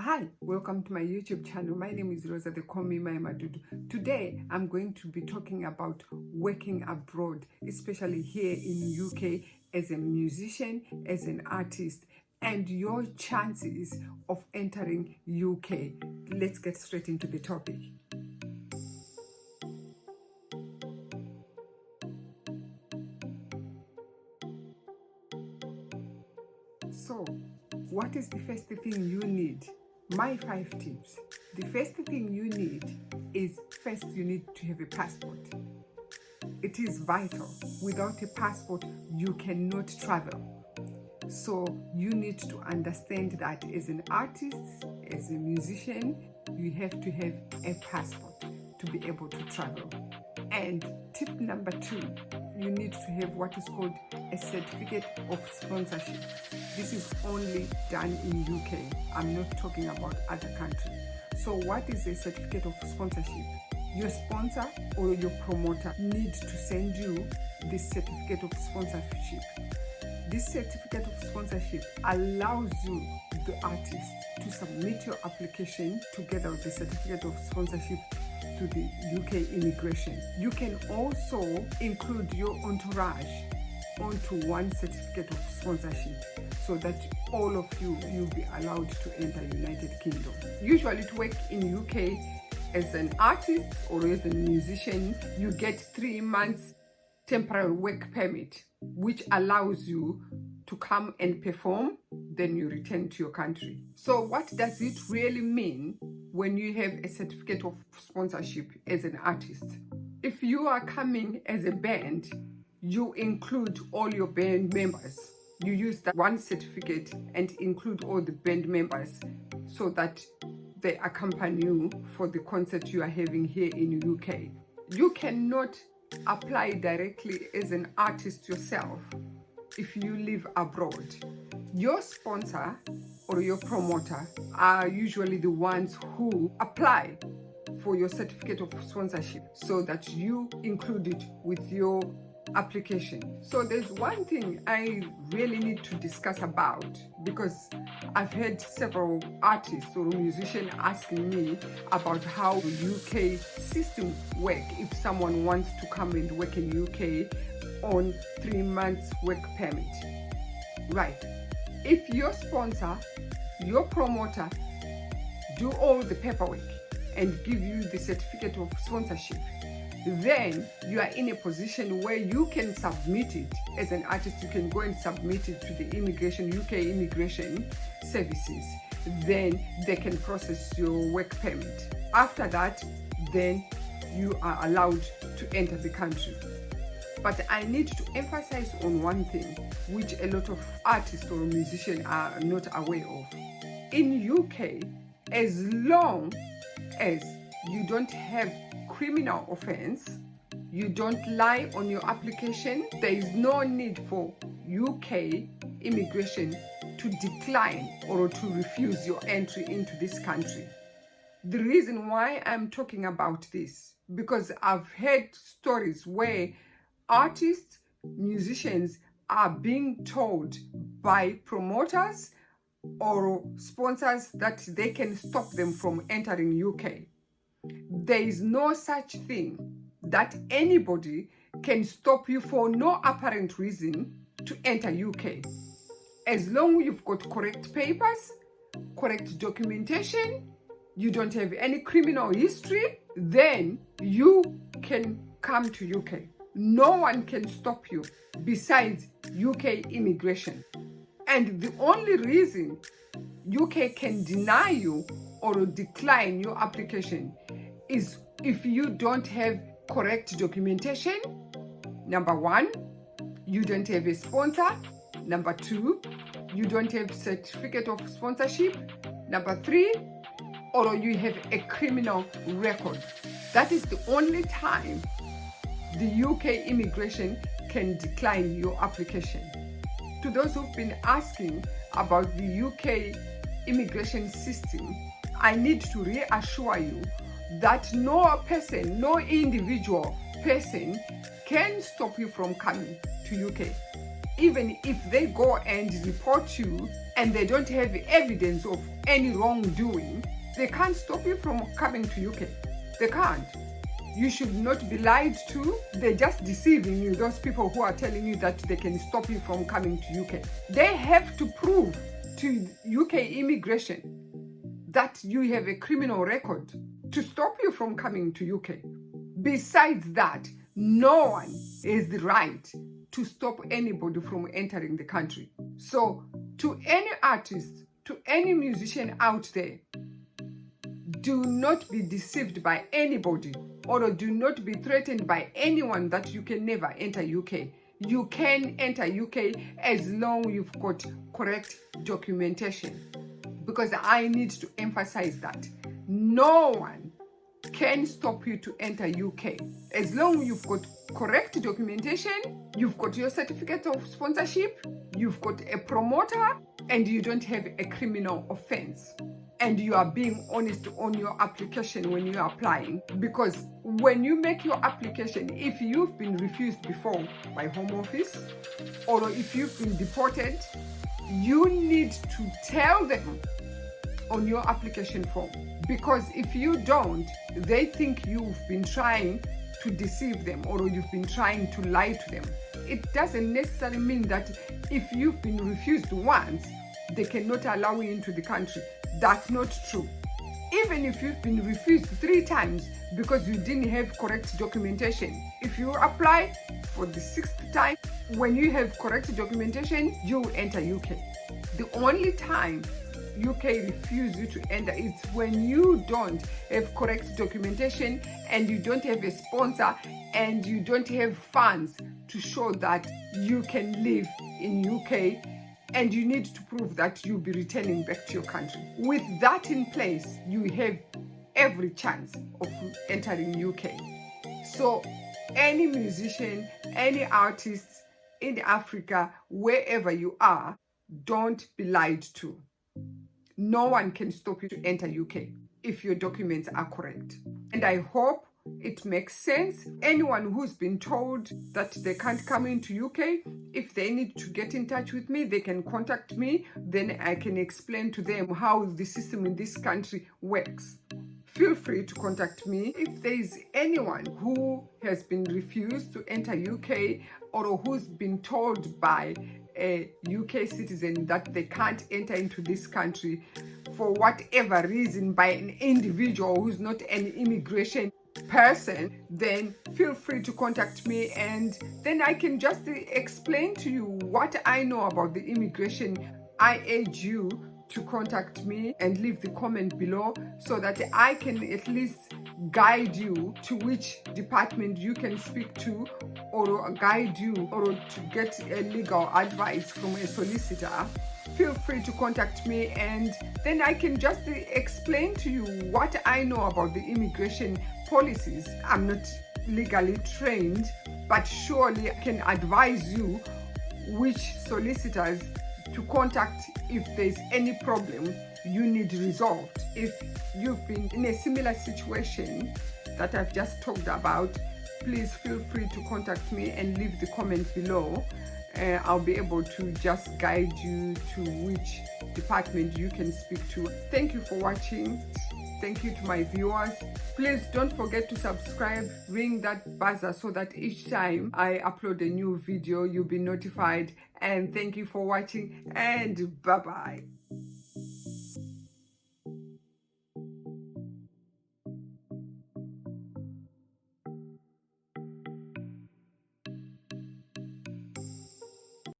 Hi, welcome to my YouTube channel. My name is Rosa, they call me my Madudu. Today, I'm going to be talking about working abroad, especially here in UK as a musician, as an artist, and your chances of entering UK. Let's get straight into the topic. So, what is the first thing you need? My 5 tips. The first thing you need is, first you need to have a passport. It is vital. Without a passport, you cannot travel. So you need to understand that as an artist, as a musician, you have to have a passport to be able to travel. And tip number 2, you need to have what is called a certificate of sponsorship. This is only done in UK. I'm not talking about other countries. So what is a certificate of sponsorship? Your sponsor or your promoter needs to send you this certificate of sponsorship. This certificate of sponsorship allows you, the artist, to submit your application together with the certificate of sponsorship to the UK immigration. You can also include your entourage onto one certificate of sponsorship so that all of you will be allowed to enter United Kingdom. Usually to work in UK as an artist or as a musician, you get 3 months temporary work permit, which allows you to come and perform, then you return to your country. So what does it really mean when you have a certificate of sponsorship as an artist? If you are coming as a band, you include all your band members. You use that one certificate and include all the band members so that they accompany you for the concert you are having here in UK. You cannot apply directly as an artist yourself if you live abroad. Your sponsor or your promoter are usually the ones who apply for your certificate of sponsorship so that you include it with your application. So there's one thing I really need to discuss about, because I've heard several artists or musicians asking me about how the UK system works if someone wants to come and work in UK on 3 months work permit. Right. If your sponsor, your promoter do all the paperwork and give you the certificate of sponsorship, then you are in a position where you can submit it as an artist. You can go and submit it to the UK immigration services. Then they can process your work permit. After that, then you are allowed to enter the country. But I need to emphasize on one thing, which a lot of artists or musicians are not aware of. In UK, as long as you don't have criminal offense, you don't lie on your application, there is no need for UK immigration to decline or to refuse your entry into this country. The reason why I'm talking about this, because I've heard stories where artists, musicians are being told by promoters or sponsors that they can stop them from entering UK. There is no such thing that anybody can stop you for no apparent reason to enter UK. As long as you've got correct papers, correct documentation, you don't have any criminal history, then you can come to UK. No one can stop you besides UK immigration. And the only reason UK can deny you or decline your application is if you don't have correct documentation. Number 1, you don't have a sponsor. Number 2, you don't have certificate of sponsorship. Number 3, or you have a criminal record. That is the only time the UK immigration can decline your application. To those who've been asking about the UK immigration system, I need to reassure you that no person, no individual person can stop you from coming to UK. even if they go and report you and they don't have evidence of any wrongdoing, they can't stop you from coming to UK. They can't. You should not be lied to. They're just deceiving you, those people who are telling you that they can stop you from coming to UK. They have to prove to UK immigration that you have a criminal record to stop you from coming to UK. Besides that, no one has the right to stop anybody from entering the country. So to any artist, to any musician out there, do not be deceived by anybody, or do not be threatened by anyone that you can never enter UK. You can enter UK as long as you've got correct documentation. Because I need to emphasize that no one can stop you to enter UK. As long as you've got correct documentation, you've got your certificate of sponsorship, you've got a promoter, and you don't have a criminal offense. And you are being honest on your application when you are applying. Because when you make your application, if you've been refused before by Home Office, or if you've been deported, you need to tell them on your application form. Because if you don't, they think you've been trying to deceive them, or you've been trying to lie to them. It doesn't necessarily mean that if you've been refused once, they cannot allow you into the country. That's not true. Even if you've been refused 3 times because you didn't have correct documentation, if you apply for the 6th time, when you have correct documentation, you enter UK. The only time UK refuse you to enter is when you don't have correct documentation and you don't have a sponsor and you don't have funds to show that you can live in UK, and you need to prove that you'll be returning back to your country. With that in place, you have every chance of entering UK. So any musician, any artist in Africa, wherever you are, don't be lied to. No one can stop you to enter UK if your documents are correct. And I hope it makes sense. Anyone who's been told that they can't come into UK, if they need to get in touch with me, they can contact me. Then I can explain to them how the system in this country works. Feel free to contact me. If there is anyone who has been refused to enter UK, or who's been told by a UK citizen that they can't enter into this country for whatever reason by an individual who's not an immigration person, then feel free to contact me, and then I can just explain to you what I know about the immigration. I urge you to contact me and leave the comment below so that I can at least guide you to which department you can speak to, or guide you, or to get a legal advice from a solicitor. Feel free to contact me, and then I can just explain to you what I know about the immigration policies. I'm not legally trained, but surely I can advise you which solicitors to contact if there's any problem you need resolved. If you've been in a similar situation that I've just talked about, please feel free to contact me and leave the comment below. I'll be able to just guide you to which department you can speak to. Thank you for watching. Thank you to my viewers. Please don't forget to subscribe, ring that buzzer so that each time I upload a new video, you'll be notified. And thank you for watching, and bye-bye.